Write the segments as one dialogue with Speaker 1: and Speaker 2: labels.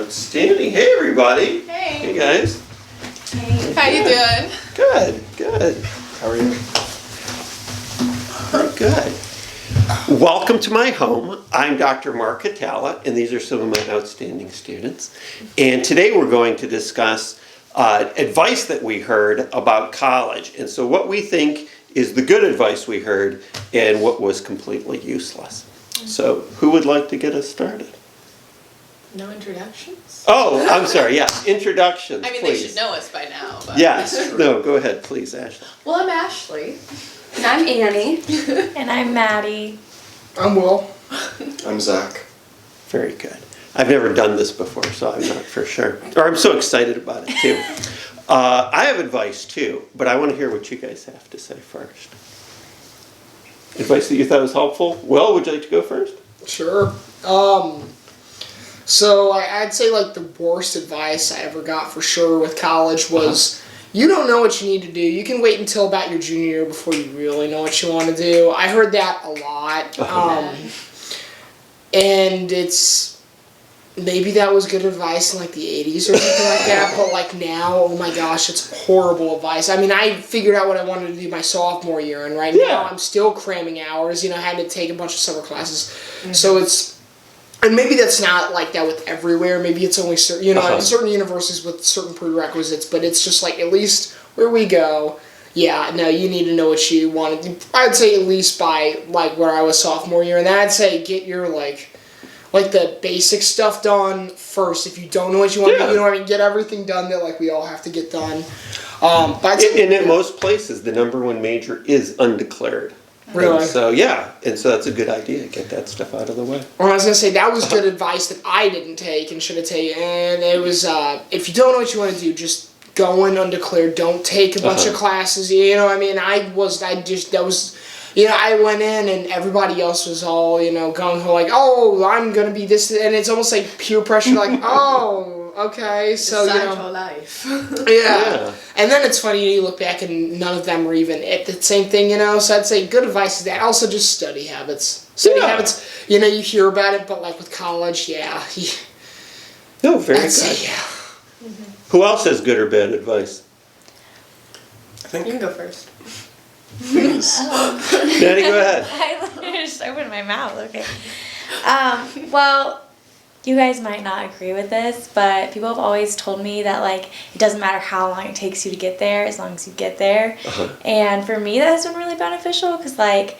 Speaker 1: Outstanding. Hey, everybody.
Speaker 2: Hey.
Speaker 1: Hey, guys.
Speaker 2: Hey. How you doing?
Speaker 1: Good, good. How are you? Very good. Welcome to my home. I'm Dr. Mark Hatala, and these are some of my outstanding students. And today we're going to discuss advice that we heard about college. And so what we think is the good advice we heard and what was completely useless. So who would like to get us started?
Speaker 2: No introductions?
Speaker 1: Oh, I'm sorry, yes, introductions,
Speaker 2: I mean,
Speaker 1: please.
Speaker 2: they should know us by now. But.
Speaker 1: Yes, no, go ahead, please, Ashley.
Speaker 2: Well, I'm Ashley.
Speaker 3: And I'm Annie.
Speaker 4: And I'm Maddy.
Speaker 5: I'm Will.
Speaker 6: I'm Zach.
Speaker 1: Very good. I've never done this before, so I'm not for sure. Or I'm so excited about it, too. I have advice, too, but I want to hear what you guys have to say first. Advice that you thought was helpful? Will, would you like to go first?
Speaker 5: Sure. So I'd say like the worst advice I ever got for sure with college was you don't know what you need to do. You can wait until about your junior year before you really know what you want to do. I heard that a lot. And it's maybe that was good advice in like the 80s or something like that, but like now, oh my gosh, it's horrible advice. I mean, I figured out what I wanted to do my sophomore year, and right now I'm still cramming hours. I had to take a bunch of summer classes. So it's, and maybe that's not like that with everywhere. Maybe it's only certain, certain universities with certain prerequisites, but it's just like, at least where we go, yeah, no, you need to know what you want to do. I'd say at least by like where I was sophomore year, and then I'd say get your like the basic stuff done first. If you don't know what you want to do, you know what I mean? Get everything done that like we all have to get done. But
Speaker 1: and in most places, the number one major is undeclared.
Speaker 5: Really?
Speaker 1: And so that's a good idea. Get that stuff out of the way.
Speaker 5: Well, I was going to say, that was good advice that I didn't take and should have taken. And it was, if you don't know what you want to do, just go in undeclared. Don't take a bunch of classes. You know what I mean? I went in and everybody else was all, gung-ho, like, oh, I'm going to be this. And it's almost like peer pressure, like, oh, okay. So,
Speaker 2: Decide your life.
Speaker 5: Yeah. And then it's funny, you look back and none of them were even at the same thing, So I'd say good advice is that. Also just study habits. Habits, you hear about it, but like with college,
Speaker 1: No, very good.
Speaker 5: Say,
Speaker 1: Who else has good or bad advice?
Speaker 6: I think
Speaker 2: You can go first.
Speaker 6: please.
Speaker 1: Maddy, go ahead.
Speaker 4: I literally just opened my mouth, okay. Well, you guys might not agree with this, but people have always told me that, like, it doesn't matter how long it takes you to get there, as long as you get there. And for me, that has been really beneficial, because, like,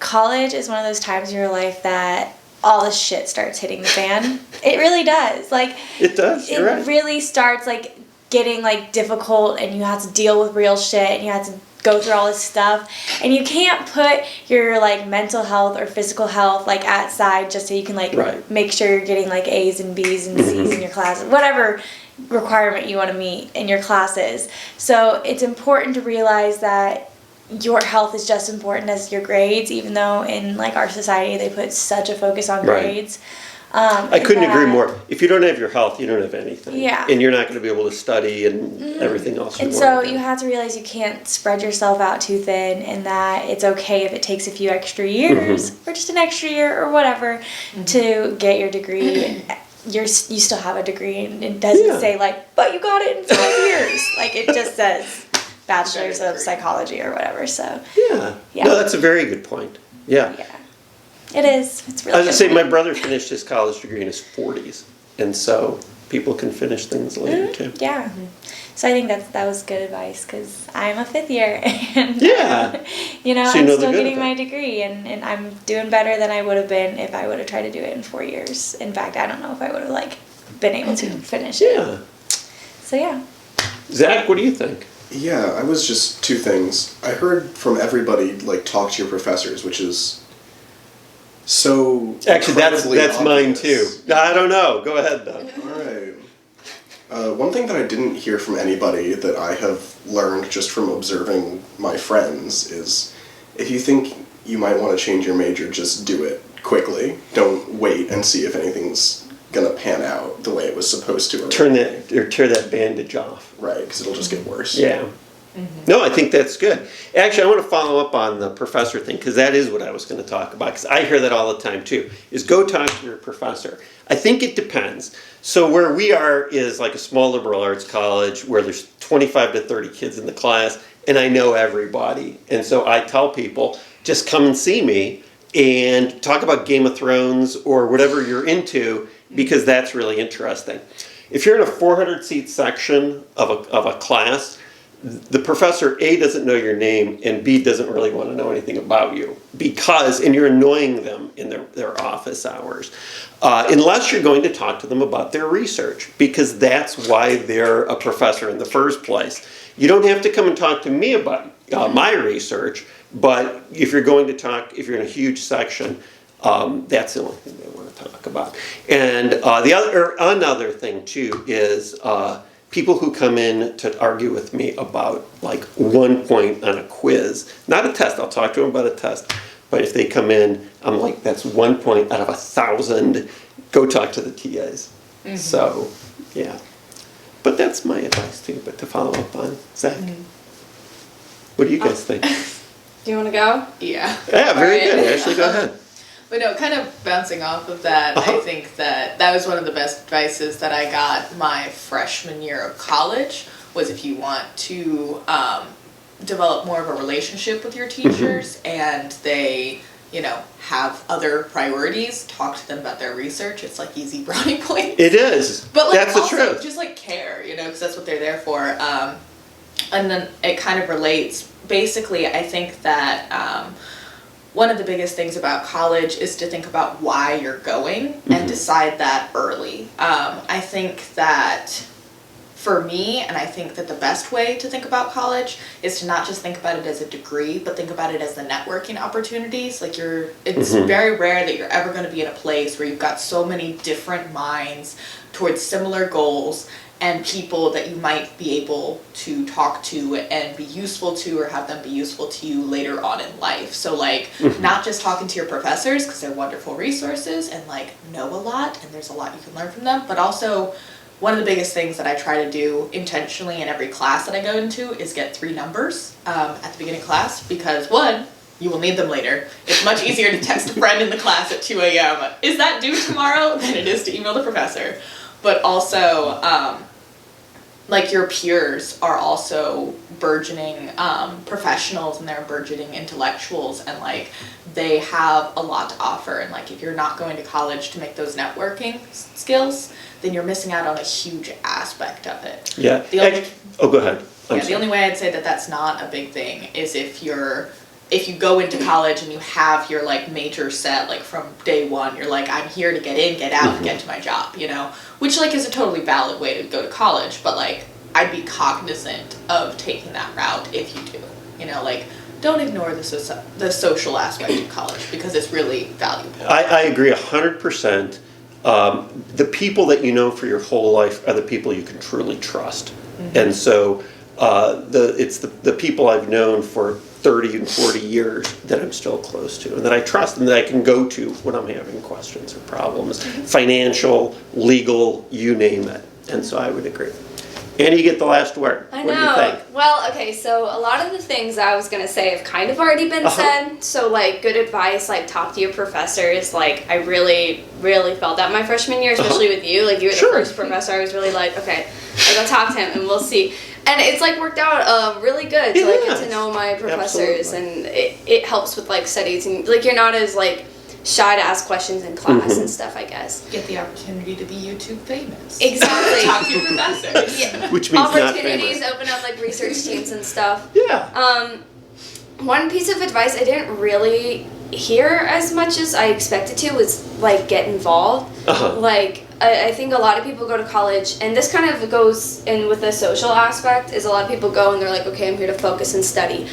Speaker 4: college is one of those times in your life that all the shit starts hitting the fan. It really does. Like,
Speaker 1: It does, you're right.
Speaker 4: It really starts, like, getting, like, difficult, and you have to deal with real shit, and you have to go through all this stuff, and you can't put your like mental health or physical health like at side just so you can like make sure you're getting like A's and B's and C's in your classes, whatever requirement you want to meet in your classes. So it's important to realize that your health is just as important as your grades, even though in like our society they put such a focus on grades.
Speaker 1: I couldn't agree more. If you don't have your health, you don't have anything.
Speaker 4: Yeah.
Speaker 1: And you're not going to be able to study and everything else.
Speaker 4: And so you have to realize you can't spread yourself out too thin, and that it's okay if it takes a few extra years or just an extra year or whatever to get your degree. You still have a degree, and it doesn't say like, but you got it in 5 years. Like it just says bachelor's of psychology or whatever. So
Speaker 1: no, that's a very good point. Yeah.
Speaker 4: It is. It's really.
Speaker 1: I was going to say, my brother finished his college degree in his 40s, and so people can finish things later too.
Speaker 4: Yeah. So I think that was good advice, because I'm a 5th year, and
Speaker 1: so
Speaker 4: I'm still getting my degree, and I'm doing better than I would have been if I would have tried to do it in 4 years. In fact, I don't know if I would have like been able to finish it.
Speaker 1: Yeah.
Speaker 4: So yeah.
Speaker 1: Zach, what do you think?
Speaker 6: Yeah, I was just two things. I heard from everybody, like, talk to your professors, which is so
Speaker 1: Actually, that's
Speaker 6: obvious.
Speaker 1: mine too. I don't know. Go ahead, though.
Speaker 6: All right. One thing that I didn't hear from anybody that I have learned just from observing my friends is if you think you might want to change your major, just do it quickly. Don't wait and see if anything's gonna pan out the way it was supposed to.
Speaker 1: Tear that bandage off.
Speaker 6: Right, because it'll just get worse.
Speaker 1: Yeah. No, I think that's good. Actually, I want to follow up on the professor thing because that is what I was going to talk about because I hear that all the time too, is go talk to your professor. I think it depends. So where we are is like a small liberal arts college where there's 25 to 30 kids in the class and I know everybody. And so I tell people, just come and see me and talk about Game of Thrones or whatever you're into because that's really interesting. If you're in a 400 seat section of a class, the professor A doesn't know your name and B doesn't really want to know anything about you and you're annoying them in their office hours unless you're going to talk to them about their research because that's why they're a professor in the first place. You don't have to come and talk to me about my research, but if you're in a huge section, that's the only thing they want to talk about. And another thing too is people who come in to argue with me about like 1 point on a quiz, not a test, I'll talk to them about a test, but if they come in, I'm like, that's 1 point out of 1,000, go talk to the TAs. So, yeah. But that's my advice too, but to follow up on Zach. What do you guys think?
Speaker 3: Do you want to go?
Speaker 2: Yeah.
Speaker 1: Yeah, very
Speaker 2: Right.
Speaker 1: good. Ashley, go ahead.
Speaker 2: But no, kind of bouncing off of that, I think that was one of the best advices that I got my freshman year of college was if you want to develop more of a relationship with your teachers and they, have other priorities, talk to them about their research. It's like easy brownie points.
Speaker 1: It is.
Speaker 2: But
Speaker 1: that's
Speaker 2: also
Speaker 1: the truth.
Speaker 2: just like care, because that's what they're there for. And then it kind of relates. Basically, I think that one of the biggest things about college is to think about why you're going and decide that early. I think that for me, and I think that the best way to think about college is to not just think about it as a degree, but think about it as the networking opportunities. Like it's very rare that you're ever going to be in a place where you've got so many different minds towards similar goals and people that you might be able to talk to and be useful to or have them be useful to you later on in life. So not just talking to your professors because they're wonderful resources and know a lot and there's a lot you can learn from them, but also one of the biggest things that I try to do intentionally in every class that I go into is get 3 numbers at the beginning of class because one, you will need them later. It's much easier to text a friend in the class at 2 a.m. Is that due tomorrow? Than it is to email the professor. But also, your peers are also burgeoning professionals and they're burgeoning intellectuals and they have a lot to offer. And if you're not going to college to make those networking skills, then you're missing out on a huge aspect of it.
Speaker 1: Yeah. Go ahead.
Speaker 2: The only way I'd say that that's not a big thing is if you go into college and you have your major set from day one, you're I'm here to get in, get out, and get to my job, which is a totally valid way to go to college, but I'd be cognizant of taking that route if you do, don't ignore the social aspect of college because it's really valuable.
Speaker 1: I agree 100%. The people that you know for your whole life are the people you can truly trust. And so it's the people I've known for 30 and 40 years that I'm still close to and that I trust and that I can go to when I'm having questions or problems, financial, legal, you name it. And so I would agree. Annie, you get the last word.
Speaker 3: I
Speaker 1: What
Speaker 3: know.
Speaker 1: do you think?
Speaker 3: Well, okay, so a lot of the things I was going to say have kind of already been said. So, good advice, talk to your professors. I really, really felt that my freshman year, especially with you. You were the first professor I was really okay, I go talk to him and we'll see. And it's worked out really good to get to know my professors.
Speaker 1: Absolutely.
Speaker 3: And it helps with studies. And you're not as shy to ask questions in class and stuff, I guess.
Speaker 2: Get the opportunity to be YouTube famous.
Speaker 3: Exactly.
Speaker 2: Talk to your professors.
Speaker 3: Yeah.
Speaker 1: Which means not
Speaker 3: opportunities
Speaker 1: famous.
Speaker 3: open up research teams and stuff.
Speaker 1: Yeah.
Speaker 3: One piece of advice I didn't really hear as much as I expected to was get involved. I think a lot of people go to college, and this kind of goes in with the social aspect, is a lot of people go and they're okay, I'm here to focus and study,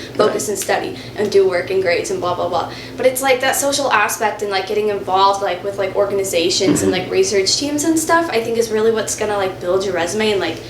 Speaker 3: and do work and grades and blah, blah, blah. But it's that social aspect and getting involved with organizations and research teams and stuff, I think is really what's going to build your resume and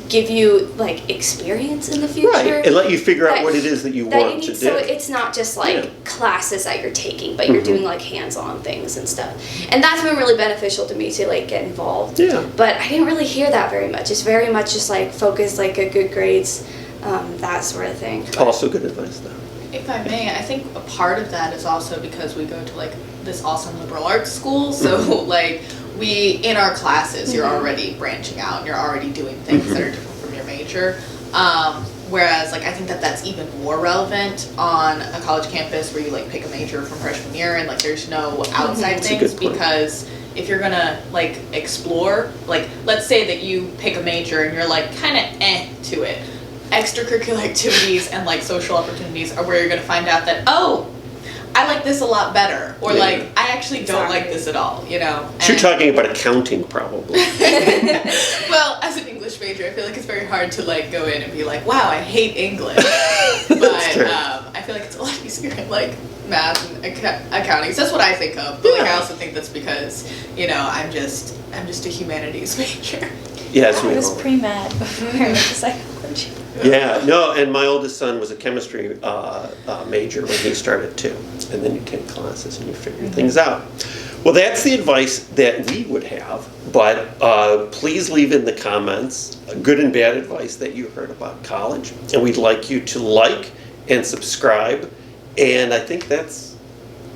Speaker 3: give you experience in the future.
Speaker 1: Right, and let you figure out what it is that you want to do.
Speaker 3: So it's not just classes that you're taking, but you're doing hands-on things and stuff. And that's been really beneficial to me to get involved.
Speaker 1: Yeah.
Speaker 3: But I didn't really hear that very much. It's very much just focus, get good grades, that sort of thing.
Speaker 1: Also good advice, though.
Speaker 2: If I may, I think a part of that is also because we go to like this awesome liberal arts school, so like we, in our classes, you're already branching out and you're already doing things that are different from your major. Whereas like I think that that's even more relevant on a college campus where you like pick a major from freshman year and like there's no outside
Speaker 1: That's a
Speaker 2: things,
Speaker 1: good point.
Speaker 2: because if you're gonna like explore, like let's say that you pick a major and you're like kind of to it, extracurricular activities and like social opportunities are where you're gonna find out that, oh, I like this a lot better, or
Speaker 1: Yeah.
Speaker 2: like I actually don't like
Speaker 3: Exactly.
Speaker 2: this at all, you know.
Speaker 1: So you're
Speaker 2: And-
Speaker 1: talking about accounting, probably.
Speaker 2: well, as an English major, I feel like it's very hard to like go in and be like, wow, I hate English. But
Speaker 1: true.
Speaker 2: I feel like it's a lot easier in like math and accounting. So that's what I think of. But like I also think that's because, you know, I'm just a humanities major.
Speaker 1: Yes,
Speaker 4: I
Speaker 1: we
Speaker 4: was
Speaker 1: all are.
Speaker 4: pre-med before I went to psychology.
Speaker 1: Yeah, no, and my oldest son was a chemistry major when he started too. And then you take classes and you figure things out. Well, that's the advice that we would have, but please leave in the comments good and bad advice that you heard about college. And we'd like you to like and subscribe. And I think that's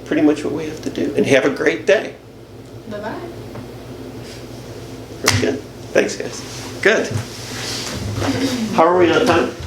Speaker 1: pretty much what we have to do. And have a great day.
Speaker 2: Bye-bye.
Speaker 1: Very good. Thanks, guys. Good. How are we on time?